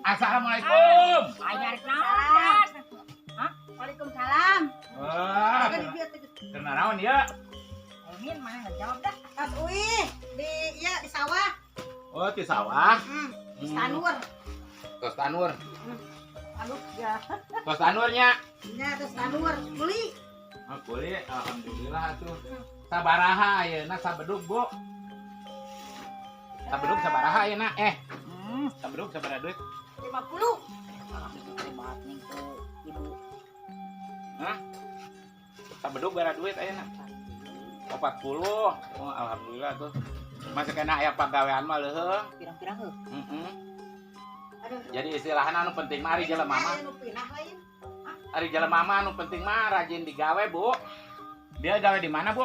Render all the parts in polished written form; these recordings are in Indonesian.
Assalamualaikum. Waalaikumsalam. Wah, kenal naon ya? Min mana nggak jawab dah. Mas Uwi di sawah. Oh, di sawah. Di Tanur. Tos Tanur. Tanur ya. Tos Tanurnya. Ya, terus Tanur. Beli. Oh, boleh. Alhamdulillah tuh. Sabaraha ayeuna sabedug, Bu. Sabedug sabaraha ayeuna? Sabedug sabaraha duit? 50. Hah? Sabedug berapa duit ayeuna? 40. Oh, alhamdulillah tuh. Masih kena aya pagawean mah leuheung. Pirang-pirang heuh. Jadi istilahna anu penting mah ari jelema mah. Ari jelema mah anu penting mah rajin digawe, Bu. Dia gawe di mana, Bu?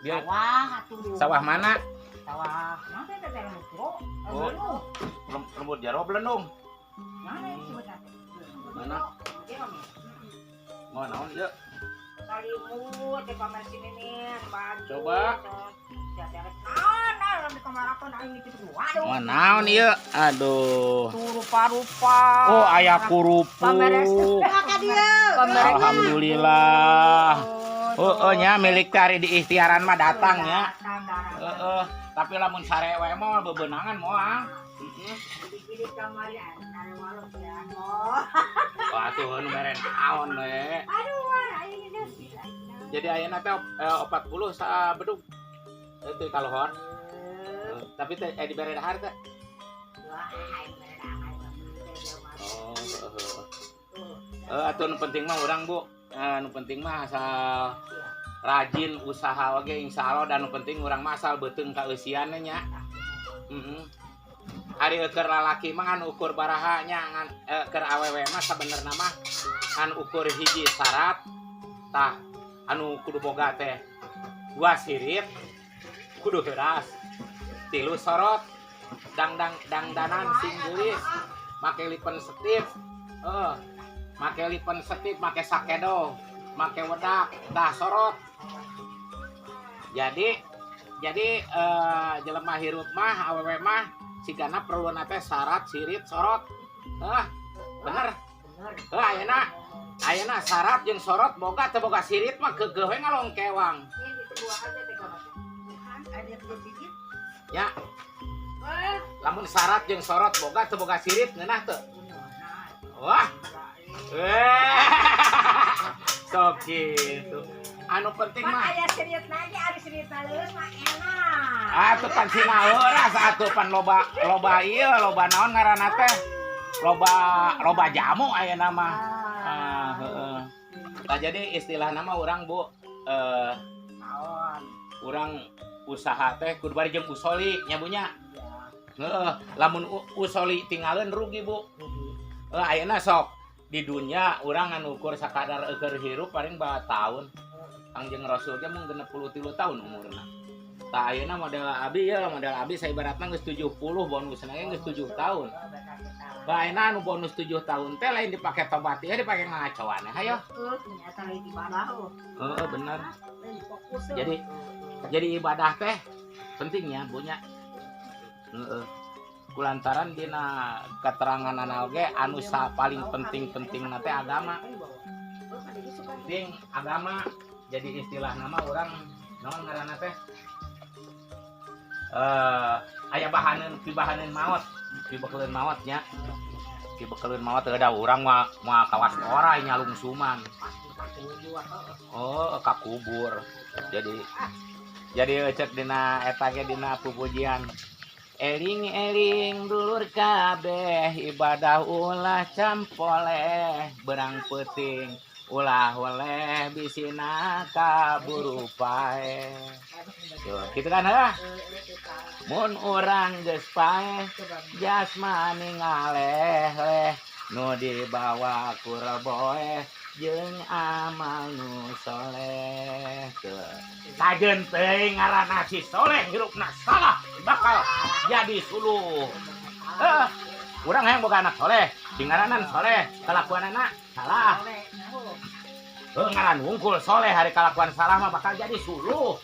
Dia Sawah atuh. sawah mana? Sawah. Mana teh teh Oh. Rembut jaro belendung. Mana sebentar. Mana? Mau naon ieu? Salimut di pamer sini nih, baju. Coba. Nah, di kamar aku aing gitu. Waduh. Mau naon ieu? Aduh. Rupa-rupa. Oh, aya kurupu. Maka dia. Alhamdulillah. Heeh nya milik tari di ikhtiaran mah datang ya. Heeh. Tapi lamun sarewe mah bebenangan moal. Heeh. Di kamar ya, ada walau ya. Wah, tuh nu mere naon we. Aduh, aing ini. Jadi ayeuna teh 40 sabedug. Itu kalohor. Tapi teh dibere dahar teh. Oh, atuh nu penting mah urang, Bu. Nu penting mah asal rajin usaha oge insyaallah dan nu penting urang mah asal beuteung ka eusianna nya. Heeh. Ari keur lalaki mah ngan ukur baraha nya ngan keur awewe mah sabenerna mah ngan ukur hiji syarat tah anu kudu boga teh 2 sirip kudu heuras 3 sorot dangdanan sing geulis make lipen setip make lipen setip make sakedo make wedak dah sorot jadi jelema hirup mah awewe mah sigana perlu nate syarat sirip sorot bener ayeuna syarat jeung sorot boga teu boga sirip mah keugeuh we ngalong kewang ya lamun syarat jeung sorot boga teu boga sirip ngeunah teu wah sok kitu anu penting mah aya serius lagi, ada serius leus mah enak. atuh pan sinauras atuh pan loba ieu loba naon ngaranna teh loba jamu ayeuna mah heeh. Nah, jadi istilah nama urang Bu urang usaha teh kudu bari jeung usoli nya Bu nya. Heeh, lamun usoli tinggalin rugi Bu. Ayeuna sok di dunia urang ngan ukur sakadar keur hirup paling 2 tahun. Kangjeng Rasul ge mung 63 tahun umurna. Tah ayeuna model abi saibaratna geus 70 bonusna ge geus 7 tahun. Baena anu bonus 7 tahun teh lain dipake tobat ya dipake ngacoan hayo. Ternyata lain ibadah. Heeh bener. Jadi ibadah teh pentingnya Bu nya. Heeh. Kulantaran dina keterangan oge anu paling penting-pentingna teh agama. Penting agama. Jadi istilah nama orang naon ngaranna teh aya pibahaneun maot pibekeleun maot nya pibekeleun maot teu ada urang mah kawas orai nyalung suman oh ka kubur jadi cek dina eta ge dina pupujian eling dulur kabeh ibadah ulah campoleh berang peuting ulah oleh bisina kaburu pae. Yo, gitu kan heuh. Mun urang geus pae jasmani ngaleh-leh nu dibawa ku reboe jeung amal nu soleh. Kajeun teuing ngaranna si soleh hirupna salah bakal jadi suluh. Urang hayang boga anak soleh, dingaranan soleh, kalakuanana salah. Ngaran wungkul soleh hari kalakuan salah mah bakal jadi suluh.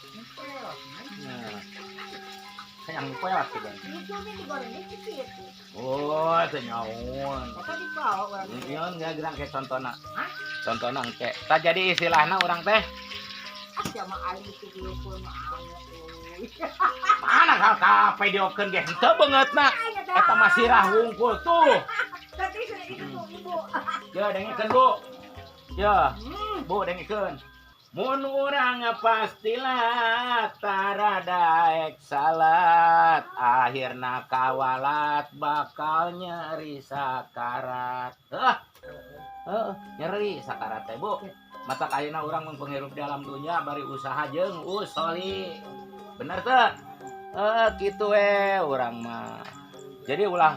Sayang peot gitu. Itu digoreng dikit. Oh, teu nyaun. Apa dibawa orang? Nyaun enggak gerang kayak contohna. Contohna engke. Tah jadi istilahna urang teh Sama aing itu dulu pun mana ka videokeun ge henteu beungeutna. Eta mah sirah wungkul tuh. Tapi itu ibu. Ya dengekeun Bu. Ya, Bu dengekeun. Mun urang pastilah taradaek salat, akhirna kawalat bakal nyeri sakarat. Nyeri sakarat teh Bu. Mata ayeuna urang mun penghirup di alam dunya bari usaha jeung usoli. Bener teh? Gitu urang mah. Jadi ulah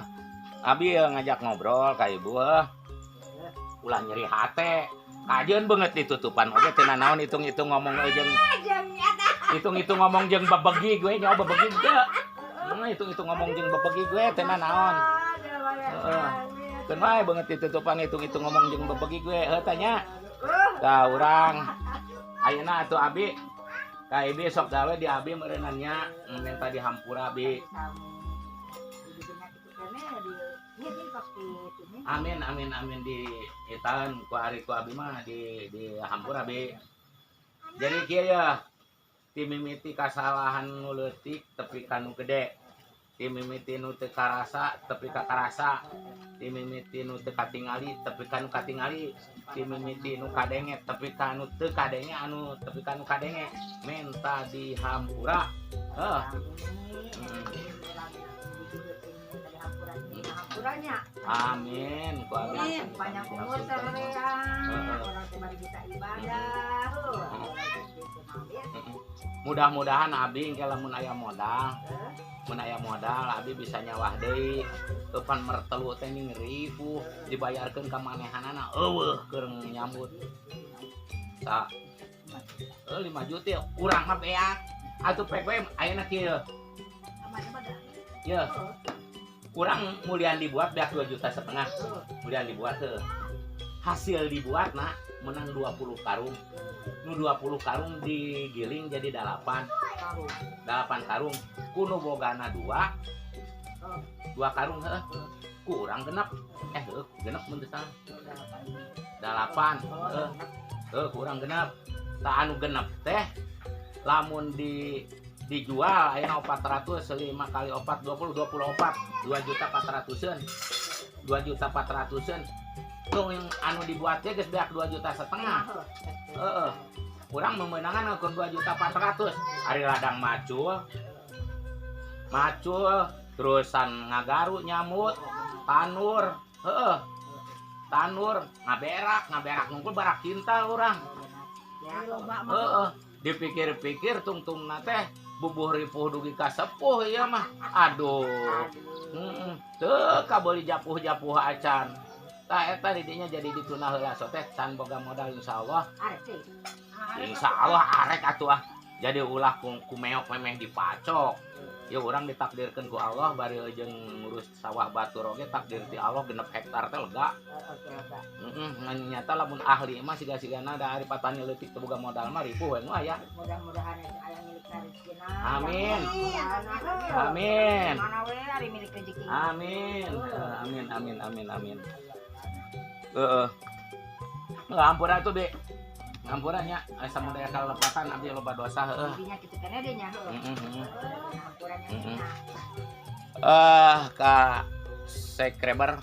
abi ngajak ngobrol ka ibu ulah nyeri hate. Kajeun beungeut ditutupan oge teu naon hitung-hitung ngomong jeung hitung-hitung ngomong jeung babegi gue nyawa babegi teu. Hitung-hitung ngomong jeung babegi gue teu naon. Keun wae beungeut ditutupan hitung-hitung ngomong jeung babegi gue. Tanya. Ka urang ayeuna atuh abi ka ibi sok gawe di abi meureunannya minta di Hampura abi. Amin di etan ku ari ku abi mah di Hampura abi. Jadi kieu ya ti mimiti kasalahan nu leutik tepi ka nu gede. Ti mimiti nu teu karasa tepi ka karasa. Ti mimiti nu teu katingali tepi ka nu katingali. Ti mimiti nu kadenge tepi ka nu teu kadenge anu tepi ka nu kadenge. Minta di Hampura. Amin. Banyak umur sareang. Orang kembali bisa ibadah. Mudah-mudahan abi engke lamun aya modal. Mun aya modal abi bisa nyawah deui. Eupan mertelu teh ngeri dibayarkeun ka manehanana eueuh keur nyambut. Sa 5 juta urang mah beak. Atuh PPM ayeuna kieu. Ya. Kurang mulian dibuat beak 2,5 juta. Mulian dibuat hasil dibuat nah menang 20 karung. Nu 20 karung digiling jadi 8 karung. Kuno bogana 2 karung kurang genep. Genep mun teu salah. 8 kurang genep. Tah anu genep teh lamun dijual ayeuna 400 5 kali 4 20 24 2.400.000 2.400.000 tuh yang anu dibuatnya geus beak 2,5 juta. Urang memenangan ke 2.400.000 ari ladang macul terusan ngagaru nyamut tanur ngaberak nungkul barak cinta urang. Dipikir-pikir tungtungna teh bubuh ripuh dugi ka sepuh ieu mah. Aduh. Teu kabeuli japuh-japuh acan. Tah eta didinya jadi dituna heula so teh can boga modal insyaallah. Insyaallah arek atuh ah. Jadi ulah ku meok memeh dipacok. Ya urang ditakdirkeun ku Allah bari jeung ngurus sawah batur oge takdir ti Allah 6 hektar teh lega. Nyata lamun ahli mah siga-sigana da ari patani leutik teu boga modal mah ripuh we nu aya. Mudah-mudahan aya milik rezekina. Amin. Amin. Mana we ari milik rezeki. Amin. Ngampura tuh Dek. Ngampurannya asa mudaya kalepatan abdi loba dosa heueuh. Intinya kitu kana deui nya heueuh. Kak Sekreber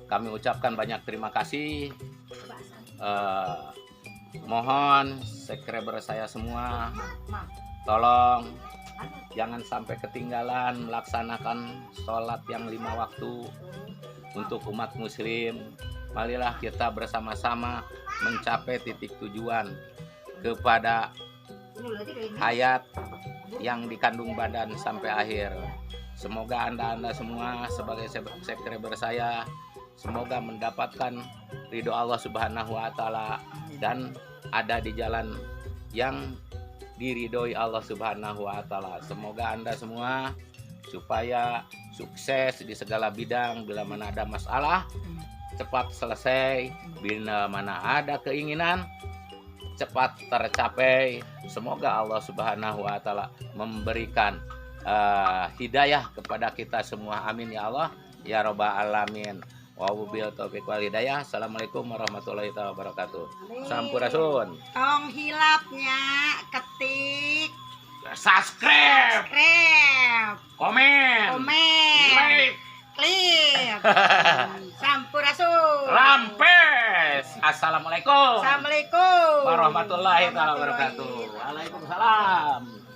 kami ucapkan banyak terima kasih. Mohon Sekreber saya semua tolong jangan sampai ketinggalan melaksanakan sholat yang 5 waktu untuk umat muslim. Marilah kita bersama-sama mencapai titik tujuan kepada hayat yang dikandung badan sampai akhir. Semoga anda semua sebagai sekreber saya semoga mendapatkan ridho Allah Subhanahu wa taala dan ada di jalan yang diridhoi Allah Subhanahu wa taala. Semoga anda semua supaya sukses di segala bidang. Bila mana ada masalah cepat selesai, bila mana ada keinginan cepat tercapai. Semoga Allah Subhanahu wa taala memberikan hidayah kepada kita semua. Amin ya Allah ya robbal alamin. Wabillahi taufiq wal hidayah. Assalamualaikum warahmatullahi wabarakatuh. Sampurasun. Tong hilapnya ketik Subscribe, komen, like, klik. Sampurasun. rampes. Assalamualaikum Assalamualaikum warahmatullahi wabarakatuh. Waalaikumsalam.